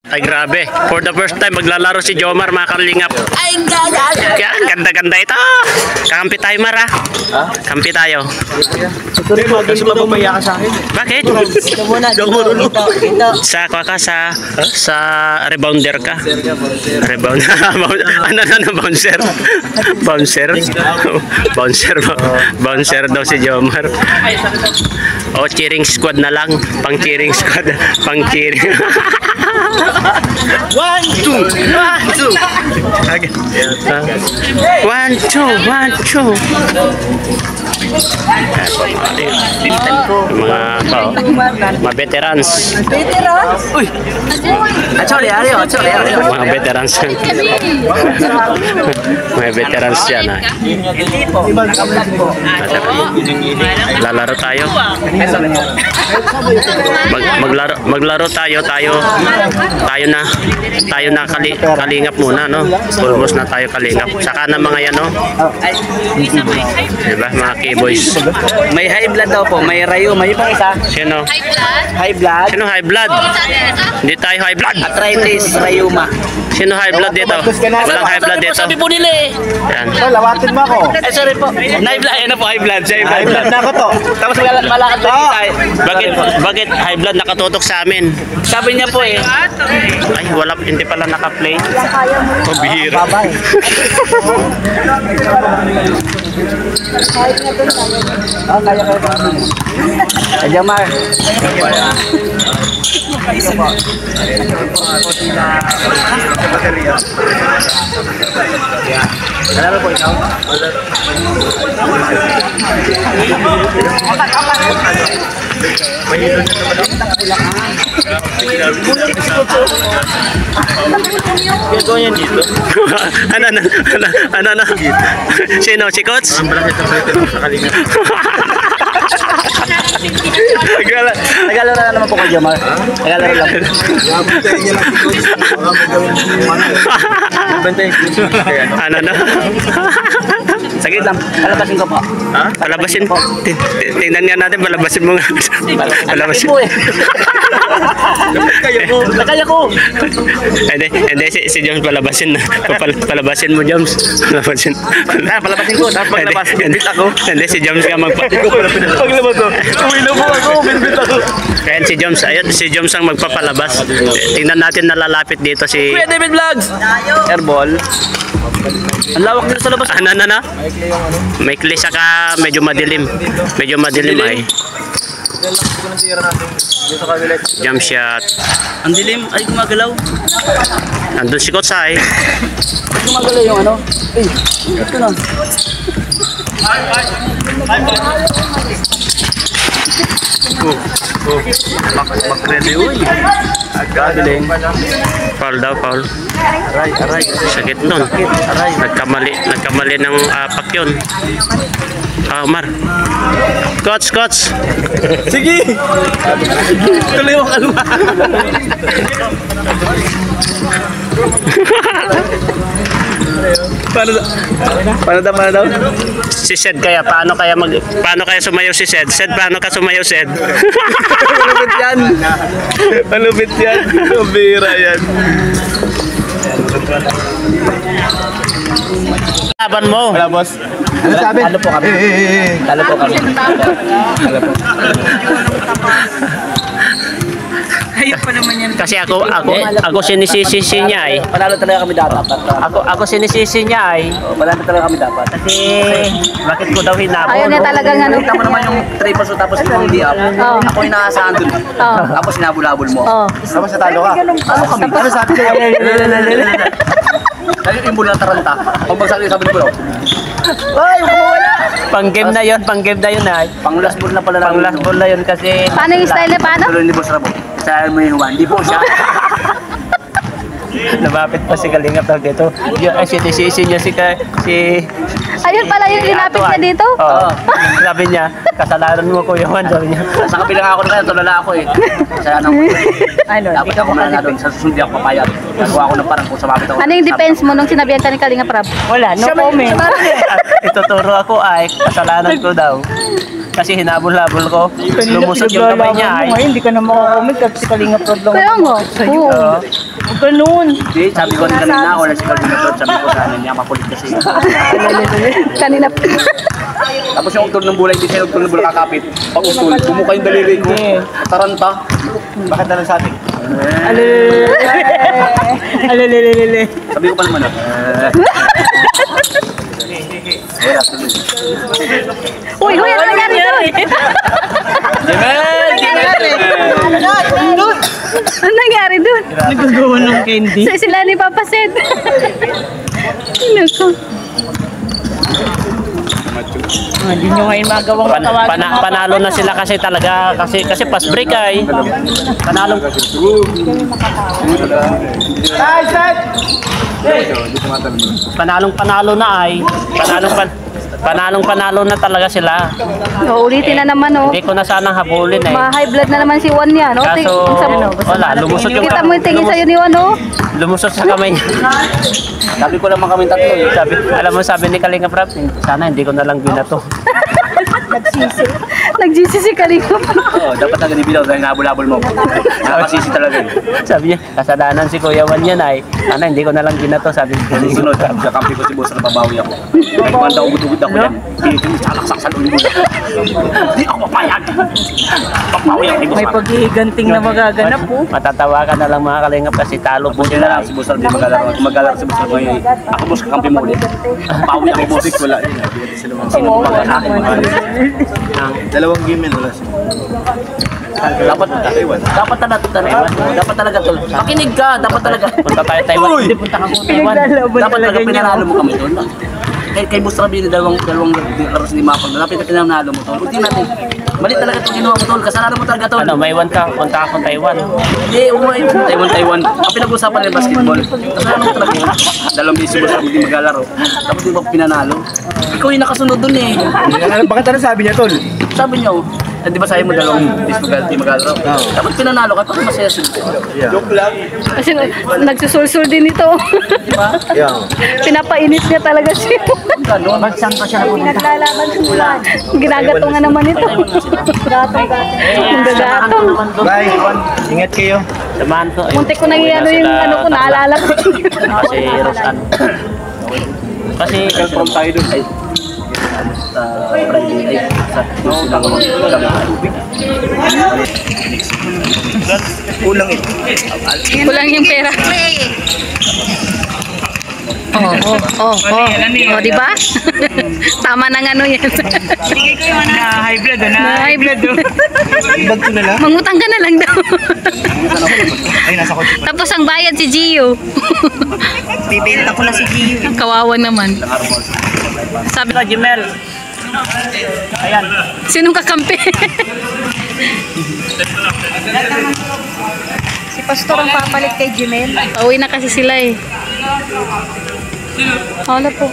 Ay grabe, for the first time maglalaro si Jomar mga kalingap. Ay kaya ganda-ganda ito. Kakampi tayo Mar ha? Kampi tayo. Gusto mo maya ka sa akin? Bakit? Ito muna, Sa kwa ka sa rebounder ka. Rebound. Ano bouncer? Bouncer. Bouncer daw si Jomar. O cheering squad na lang, pang cheering squad, pang cheering. 1, 2, 1, 2. 1, 2, 1, 2. Mga veterans. Uy. Achole, Mga veterans. Mga veterans yan ha. Lalaro tayo. Maglaro tayo na kalingap muna no. Almost na tayo kalingap. Saka na mga yan no. Diba mga K-boys. May high blood daw po, may rayo, may ibang isa. Sino? High blood. Sino high blood? Hindi tayo high blood. Arthritis, rayuma. Sino high blood dito? Walang high blood dito. Sabi po nila eh. Yan. Lawatin mo ako. Eh sorry po. High blood, yan na po, high blood. Siya yung high blood. Na ako to. Tapos malakad po tayo. Bakit high blood nakatutok sa amin? Sabi niya po eh. Ay, hindi pala naka-play. Pabihira. Babay. Kaya. Kaya Mar. Kalaro po ikaw? Ano? Sino? Si Coach? Nagalaro na naman po kayo, Mar. Nagalaro lang. Ano na? Saglit lang. Palabasin ko po. Palabasin po. Tingnan nga natin, palabasin mo nga. Palabasin. Kaya ko. Hindi, si Joms palabasin na. Palabasin mo, Joms. Palabasin. Palabasin ko. Tapos paglabas, binbit ako. Hindi, si Joms nga Paglabas ko. Uwi na po ako. Binbit ako. Kaya si Joms ang magpapalabas. Tingnan natin nalalapit dito si... Kuya David Vlogs. Airball. Ang lawak dito sa labas. Ano? May kli saka medyo madilim. Medyo madilim ay. Jump shot. Ang dilim. Ay, gumagalaw. Nandun si Coach ay. Gumagalaw yung ano. Ay, ito na. Makreli uy. Galing. Foul daw, foul. Aray. Sakit nun. Nagkamali ng apak yun. Omar. Coach. Sige! Tuloy mo kalma. Paano daw? Si Sed kaya paano kaya sumayaw si Sed? Sed paano ka sumayaw Sed? Malupit yan. Bira yan. Laban mo. Wala boss. Ano sabi? Talo po kami. Talo po kami. Ayun pa naman yan. Kasi ako sinisisi niya ay. Panalo talaga kami dapat. Ako sinisisi niya ay. Panalo talaga kami dapat. Kasi bakit ko daw hinabol? Ayaw na talagang ano. Kita mo naman yung triple so tapos yung di up. Oo. Ako yung nakasahan dun. Oo. Tapos sinabulabol mo. Oh. Tapos natalo ka. Ano kami? Ano sabi ko? Dahil yung imbul na taranta. Pag bagsak yung sabi ko. Ay, kumawala! Pang game na yun ay. Pang last ball na pala Pang last ball na yun kasi Paano yung style niya? Paano? Tuloy ni Boss Rabo. Sayang mo yung one. Di po siya. lumapit pa si Kalingap daw dito. Ay, sinisisi niya si Ayun pala yung linapit niya dito? Oo. Sabi niya, kasalanan mo ko yun. Sabi niya. Sa kabilang ako na kaya, tulala ako eh. Kaya nang Ano? dapat ako na doon sa susunod ako papayag. Nagawa ako ng parang kung sumapit ako. Ano yung defense mo nung sinabihan ka ni Kalingap Rab? Wala, no comment. Ituturo ako ay kasalanan ko daw. Kasi hinabol-habol ko. Lumusot yung kamay niya ay. Ngayon, hindi ka na makakomit kasi Kalinga Prod lang. Kaya nga. Oo. Huwag ganun. Hindi, sabi ko rin kanina, wala si Kalinga Prod. Sabi ko sana niya, makulit kasi. Kanina. Tapos yung utol ng bulay, hindi siya utol ng bulay kakapit. Pag utol, bumuka yung daliri ko. Taranta. Bakit na lang sa atin? Alelelelele. Sabi ko pa naman Uy, ano nangyari doon? Jemel! Ano nangyari doon? Nagagawa ng candy. Sila ni Papa Sed. Naku. Hindi nyo ngayon magawang matawagan. Panalo na sila kasi talaga kasi fast break ay. Panalong-panalo na ay. Panalong-panalo na talaga sila. Ulitin na naman, oh. Hindi ko na sanang habulin eh. Ma-high blood na naman si Juan niya, no? Kaso, wala, lumusot yung Kita mo yung tingin sa'yo ni Juan, oh. lumusot sa kamay niya. Sabi ko naman kami tatlo eh. Alam mo, sabi ni Kalinga Prab, sana hindi ko na lang binato. Nag-GC si Kalinga. Oo, dapat na ganibilaw dahil nabul-abul mo. Nakasisi talaga eh. Sabi niya, kasalanan si Kuya Juan yan ay, sana hindi ko na lang binato, sabi ni Kalinga. Sunod, kakampi ko si boss na pabawi ako. Banda ugod-ugod ako yan. Salaksak sa lulong mo. Hindi ako mapayag. Pabawi ako ni boss. May paghihiganting na magaganap po. Matatawa ka na lang mga Kalingap kasi talo po Buti sila. na lang si boss na magalar si boss na ngayon. Ako boss kakampi mo ulit. Pabawi ako boss. Wala yun. Sila mga Sino ba sa akin? dalawang game yun. Wala siya. Dapat talaga tol. Pakinig ka, dapat talaga. Punta tayo Taiwan. Hindi, punta ka po Taiwan. Pinaglalaban Dapat talaga talaga niya. pinanalo mo kami doon. Kay Boss Rabi na dalawang laros ni Mapag. Dapat pinanalo mo tol. Ulti natin. Mali talaga itong ginawa mo tol. Kasalanan mo talaga tol. Ano, may iwan ka. Punta ako Taiwan. Hindi, umuwi. Taiwan. Ang pinag-usapan nila basketball. Kasalanan mo talaga yun. Dalawang beses si Boss Rabi hindi maglalaro. Tapos di ba pinanalo? Ikaw yung nakasunod dun eh. Bakit ano sabi niya, tol? Sabi niyo, di ba sayo mo dalawang beses di maglalaro? Tapos pinanalo ka. Tapos masaya si Joke lang. Kasi nagsusulsul din ito. Yeah. Pinapainit niya talaga siya. Gano'n. Saan pa siya napunta? Naglalaban si Juan. Ginagato nga naman ito. Ang gagatong. Bye. Ingat kayo. Samahan ko. Muntik ko nang ano yung ano ko, naalala ko. Kasi Rosan. Kasi From tayo doon. Ay, Friday ay sa Kulang ito. Kulang yung pera. Oh, di ba? Tama na nga ano yan. Na high blood, High blood. Ibag ko na lang. Mangutang ka na lang daw. Ay, nasa kotse pa. Tapos ang bayad si Gio. Bibenta ko na si Gio. Kawawa naman. Sabi ka, Jemel. Ayan. sinong kakampi? Si Pastor ang papalit kay Jimel. Pauwi na kasi sila eh. Wala po.